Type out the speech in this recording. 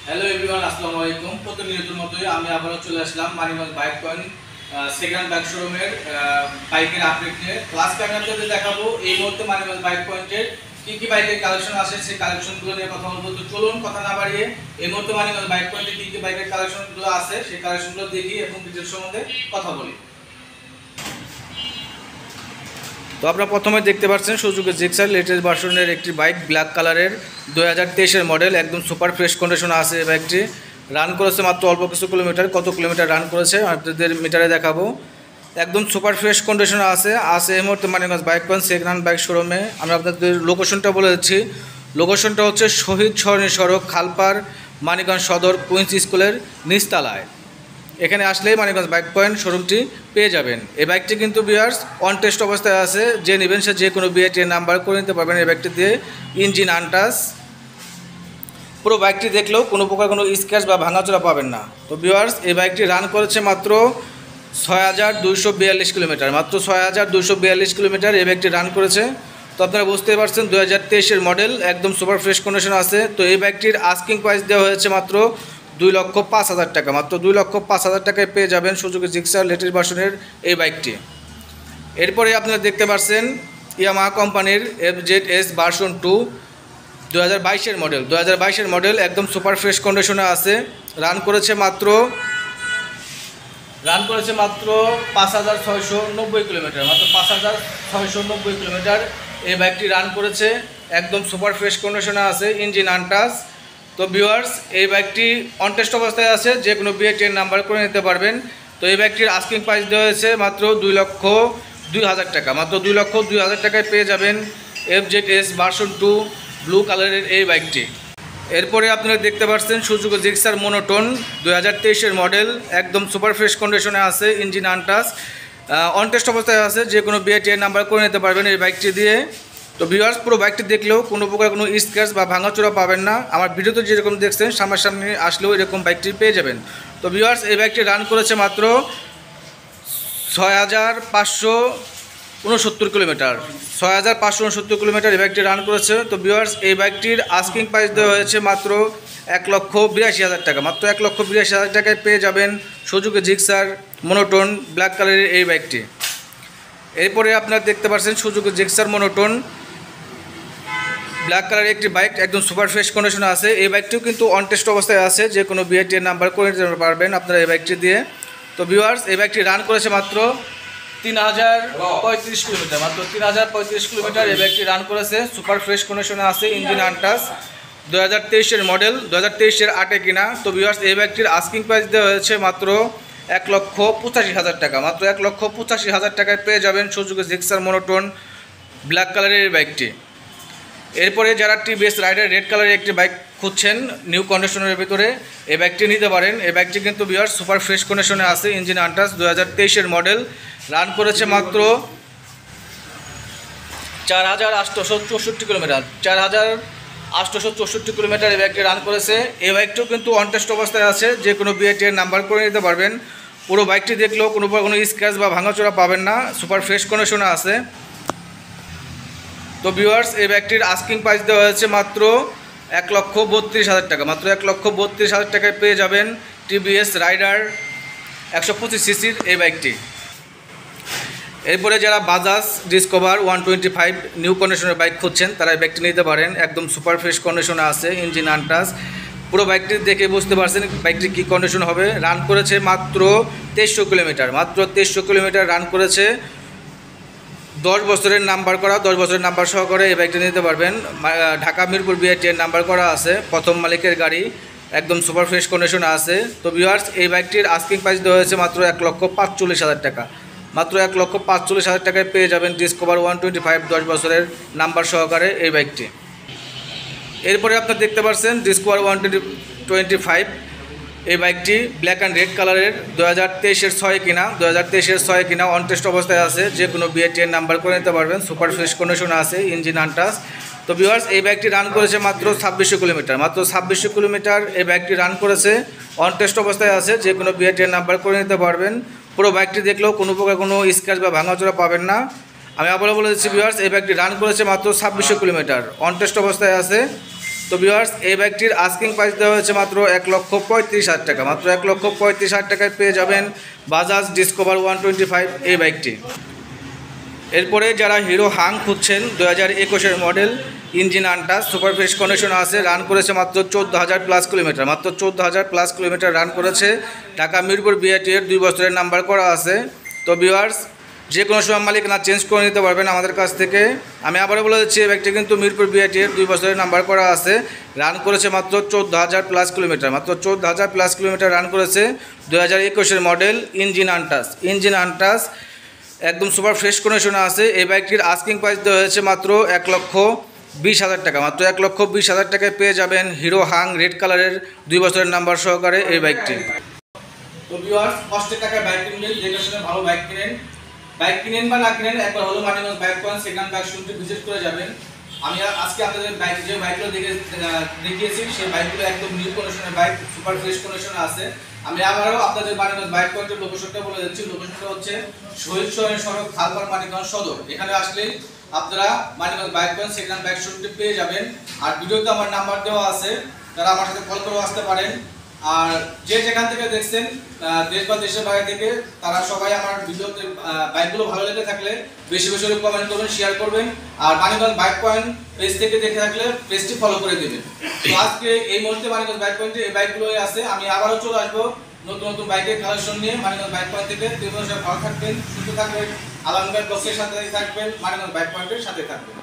Hello everyone, আসসালামু আলাইকুম। প্রতিনিয়তের মতোই আমি আবারও চলে আসলাম Manikganj bike point second bike শোরুমের বাইকের আপডেট নিয়ে। ক্লাসকে আমি আপনাদের দেখাবো এই মুহূর্তে মানিকগঞ্জ বাইক পয়েন্টের কি বাইকের কালেকশন আসে, সেই কালেকশনগুলো নিয়ে কথা বলবো। তো চলুন কথা না বাড়িয়ে এই মুহূর্তে মানিকগঞ্জ বাইক পয়েন্টে কি বাইকের কালেকশনগুলো আছে সেই কালেকশনগুলো দেখি এবং ডিটেলস সম্বন্ধে কথা বলি। তো আপনারা প্রথমে দেখতে পাচ্ছেন সুজুকি জিক্সার লেটেস্ট ভার্সনের একটি বাইক, ব্ল্যাক কালারের 2023-এর মডেল, একদম সুপার ফ্রেশ কন্ডিশনে আছে। এই বাইকটি রান করেছে মাত্র অল্প কিছু কিলোমিটার। কত কিলোমিটার রান করেছে আপনাদের মিটারে দেখাবো। একদম সুপার ফ্রেশ কন্ডিশনে আছে এই মুহূর্তে Manikganj bike point second hand bike শোরুমে। আমি আপনাদের লোকেশনটা বলে দিচ্ছি। লোকেশনটা হচ্ছে শহীদ সরণি সড়ক, খালপাড়, মানিকগঞ্জ সদর, কুইন্স স্কুলের নিচতলায়। এখানে আসলেই মানিকগঞ্জ বাইক পয়েন্ট শোরুমটি পেয়ে যাবেন। এই বাইকটি কিন্তু ভিউয়ার্স অন টেস্ট অবস্থায় আছে। যে নেবেন সে যে কোনো বিআইটি নাম্বার করে নিতে পারবেন এই বাইকটি দিয়ে। ইঞ্জিন আনটাচ, পুরো বাইকটি দেখলেও কোনো প্রকার কোনো স্ক্র্যাচ বা ভাঙাচোরা পাবেন না। তো ভিউয়ার্স এই বাইকটি রান করেছে মাত্র 6242 কিলোমিটার, মাত্র 6242 কিলোমিটার এই বাইকটি রান করেছে। তো আপনারা বুঝতেই পারছেন 2023-এর মডেল, একদম সুপার ফ্রেশ কন্ডিশন আছে। তো এই বাইকটির আস্কিং প্রাইস দেওয়া হয়েছে মাত্র 2,05,000 টাকা। মাত্র 2,05,000 টাকায় পেয়ে যাবেন সুজুকি জিক্সার লেটেস্ট ভার্সনের এই বাইকটি। এরপরে আপনারা দেখতে পাচ্ছেন ইয়ামাহা কোম্পানির FZS ভার্সন 2 2022-এর মডেল। 2022-এর মডেল, একদম সুপার ফ্রেশ কন্ডিশনে আছে। রান করেছে মাত্র 5,690 কিলোমিটার, মাত্র 5,690 কিলোমিটার এই বাইকটি রান করেছে। একদম সুপার ফ্রেশ কন্ডিশনে আছে, ইঞ্জিন আনটাচ। তো ভিউয়ার্স এই বাইকটি অন টেস্ট অবস্থায় আছে, যে কোনো বিআইটি নাম্বার করে নিতে পারবেন। তো এই বাইকটির আস্কিং প্রাইস দেওয়া হয়েছে মাত্র 2,02,000 টাকা। মাত্র 2,02,000 টাকায় পেয়ে যাবেন FZS ভার্সন 2 ব্লু কালারের এই বাইকটি। এরপরে আপনারা দেখতে পাচ্ছেন সুজুকি জিক্সার মনোটোন 2023-এর মডেল, একদম সুপার ফ্রেশ কন্ডিশনে আছে, ইঞ্জিন আনটাচ, অন টেস্ট অবস্থায় আছে। যে কোনো বিআইটি নাম্বার করে নিতে পারবেন এই বাইকটি দিয়ে। তো ভিউয়ার্স পুরো বাইকটি দেখলেও কোনো প্রকার কোনো স্ক্র্যাচ বা ভাঙাচোরা পাবেন না। আমার ভিডিওতে যেরকম দেখছেন সামনাসামনি আসলেও এরকম বাইকটি পেয়ে যাবেন। তো ভিউয়ার্স এই বাইকটি রান করেছে মাত্র 6,569 কিলোমিটার, 6,569 কিলোমিটার এই বাইকটি রান করেছে। তো ভিউয়ার্স এই বাইকটির আস্কিং প্রাইস দেওয়া হয়েছে মাত্র 1,82,000 টাকা। মাত্র 1,82,000 টাকায় পেয়ে যাবেন সুজুকি জিক্সার মনোটোন ব্ল্যাক কালারের এই বাইকটি। এরপরে আপনারা দেখতে পাচ্ছেন সুজুকি জিক্সার মনোটোন ব্ল্যাক কালারের একটি বাইক, একদম সুপার ফ্রেশ কন্ডিশনে আছে। এই বাইকটিও কিন্তু অন টেস্ট অবস্থায় আছে, যে কোনো বিআইটি নাম্বার করে নিতে পারবেন আপনারা এই বাইকটি দিয়ে। তো ভিউয়ার্স এই বাইকটি রান করেছে মাত্র 3,035 কিলোমিটার, মাত্র 3,035 কিলোমিটার এই বাইকটি রান করেছে। সুপার ফ্রেশ কন্ডিশনে আছে, ইঞ্জিন আনটাচ, 2023-এর মডেল, 2023-এর 8-এ কিনা। তো ভিউয়ার্স এই বাইকটির আস্কিং প্রাইস দেওয়া হয়েছে মাত্র 1,85,000 টাকা। মাত্র 1,85,000 টাকায় পেয়ে যাবেন সুজুকি জিক্সার মনোটোন ব্ল্যাক কালারের এই বাইকটি। এরপরে যারা টিভিএস রাইডার রেড কালারের একটি বাইক খুঁজছেন নিউ কন্ডিশনের ভিতরে, এই বাইকটি নিতে পারেন। এই বাইকটি কিন্তু ভিউয়ার্স সুপার ফ্রেশ কন্ডিশনে আছে, ইঞ্জিন আনটাচ, 2023-এর মডেল, রান করেছে মাত্র 4,864 কিলোমিটার, 4,864 কিলোমিটার এই বাইকটি রান করেছে। এই বাইকটিও কিন্তু অন টেস্ট অবস্থায় আছে, যে কোনো বিআইটি নাম্বার করে নিতে পারবেন। পুরো বাইকটি দেখলেও কোনো স্ক্র্যাচ বা ভাঙাচোরা পাবেন না, সুপার ফ্রেশ কন্ডিশনে আছে। তো ভিউয়ার্স এই বাইকটির আস্কিং প্রাইস দেওয়া হয়েছে মাত্র 1,32,000 টাকা। মাত্র 1,32,000 টাকায় পেয়ে যাবেন টিভিএস রাইডার 125 সিসির এই বাইকটি। এরপরে যারা বাজাজ ডিসকভার 125 নিউ কন্ডিশনের বাইক খুঁজছেন তারা এই বাইকটি নিতে পারেন। একদম সুপার ফ্রেশ কন্ডিশনে আছে, ইঞ্জিন আনটাচ। পুরো বাইকটি দেখে বুঝতে পারছেন বাইকটি কী কন্ডিশন হবে। রান করেছে মাত্র 2300 কিলোমিটার, মাত্র 2300 কিলোমিটার রান করেছে। 10 বছরের নাম্বার করা, 10 বছরের নাম্বার সহকারে এই বাইকটি নিতে পারবেন। ঢাকা মিরপুর বিআইটি নাম্বার করা আছে, প্রথম মালিকের গাড়ি, একদম সুপার ফ্রেশ কন্ডিশনে আছে। তো ভিউয়ার্স এই বাইকটির আস্কিং প্রাইস দেওয়া হয়েছে মাত্র 1,45,000 টাকা। মাত্র 1,45,000 টাকায় পেয়ে যাবেন ডিসকভার 125 10 বছরের নাম্বার সহকারে এই বাইকটি। এরপরে আপনারা দেখতে পাচ্ছেন ডিসকভার 125 এই বাইকটি ব্ল্যাক অ্যান্ড রেড কালারের, 2023-এর 6 কিনা, 2023-এর 6 কিনা, অন টেস্ট অবস্থায় আছে। যে কোনো বিআইটি নাম্বার করে নিতে পারবেন, সুপার ফ্রেশ কন্ডিশনে আছে, ইঞ্জিন আনটাচ। তো ভিউয়ার্স এই বাইকটি রান করেছে মাত্র 2600 কিলোমিটার, মাত্র 2600 কিলোমিটার এই বাইকটি রান করেছে। অন টেস্ট অবস্থায় আছে, যে কোনো বিআইটি নাম্বার করে নিতে পারবেন। পুরো বাইকটি দেখলেও কোনো প্রকার কোনো স্ক্র্যাচ বা ভাঙাচোরা পাবেন না। আমি আবারও বলে দিচ্ছি ভিউয়ার্স এই বাইকটি রান করেছে মাত্র 2600 কিলোমিটার, অন টেস্ট অবস্থায় আছে। তো ভিউয়ার্স, এই বাইকটির আস্কিং প্রাইস দেওয়া হয়েছে মাত্র 1,35,000 টাকা। মাত্র 1,35,000 টাকায় পেয়ে যাবেন বাজাজ ডিসকভার 125 এই বাইকটি। এরপরে যারা হিরো হাং খুঁজছেন 2021-এর model, engine untouch, super fresh condition আছে, রান করেছে মাত্র 14,000 প্লাস কিলোমিটার। মাত্র 14,000 প্লাস কিলোমিটার রান করেছে। ঢাকা মিরপুর বিআরটি এর 2 বছরের নাম্বার করা আছে। তো ভিউয়ার্স, যে কোনো সময় মালিকানা চেঞ্জ করে নিতে পারবেন আমাদের কাছ থেকে। আমি আবারও বলে দিচ্ছি, এই বাইকটি কিন্তু মিরপুর বিআরটি এর 2 বছরের নাম্বার করা আছে, রান করেছে মাত্র 14,000 প্লাস কিলোমিটার। মাত্র 14,000 প্লাস কিলোমিটার রান করেছে। 2021-এর model, engine untouch. Engine untouch, একদম সুপার ফ্রেশ কন্ডিশনে আছে। এই বাইকটির আস্কিং প্রাইস দেওয়া হয়েছে মাত্র 1,20,000 টাকা। মাত্র 1,20,000 টাকায় পেয়ে যাবেন হিরো হাং রেড কালারের 2 বছরের নাম্বার সহকারে এই বাইকটি। তো ভিউয়ার্স, কষ্টের টাকায় বাইক কিনবেন, দেখে শুনে ভালো বাইক কিনেন। বাইক কিনেন বা না কিনেন, একবার হলো Manikganj bike point second bike শোরুমটি ভিজিট করে যাবেন। আমি আজকে আপনাদের বাইক যে বাইকগুলো দেখিয়েছি সেই বাইকগুলো একদম নিউ কন্ডিশনের বাইক, সুপার ফ্রেশ কন্ডিশনে আছে। আমি আবারও আপনাদের মানিগঞ্জ বাইক পয়েন্টের লোকেশনটা বলে দিচ্ছি। লোকেশনটা হচ্ছে শহীদ সড়ক, খালপাড়, মানিগঞ্জ সদর। এখানে আসলে আপনারা Manikganj bike point second bike শোরুমটি পেয়ে যাবেন। আর ভিডিওতে আমার নাম্বার দেওয়া আছে, তারা আমার সাথে কল করেও আসতে পারেন। আর যে যেখান থেকে দেখছেন, দেশ বা দেশের বাইরে থেকে, তারা সবাই আমার ভিডিওতে বাইকগুলো ভালো লেগে থাকলে বেশি বেশি কমেন্ট করবেন, শেয়ার করবেন। আর মানিগঞ্জ বাইক পয়েন্ট পেজ থেকে দেখে থাকলে পেজটি ফলো করে দেবেন। তো আজকে এই মুহূর্তে মানিগঞ্জ বাইক পয়েন্টে এই বাইকগুলোই আছে। আমি আবারও চলে আসবো নতুন নতুন বাইকের কালেকশন নিয়ে মানিগঞ্জ বাইক পয়েন্ট থেকে। ভালো থাকবেন, সুস্থ থাকবেন, আলমগীর ব্লগের সাথে থাকবেন, মানিগঞ্জ বাইক পয়েন্টের সাথে থাকবেন।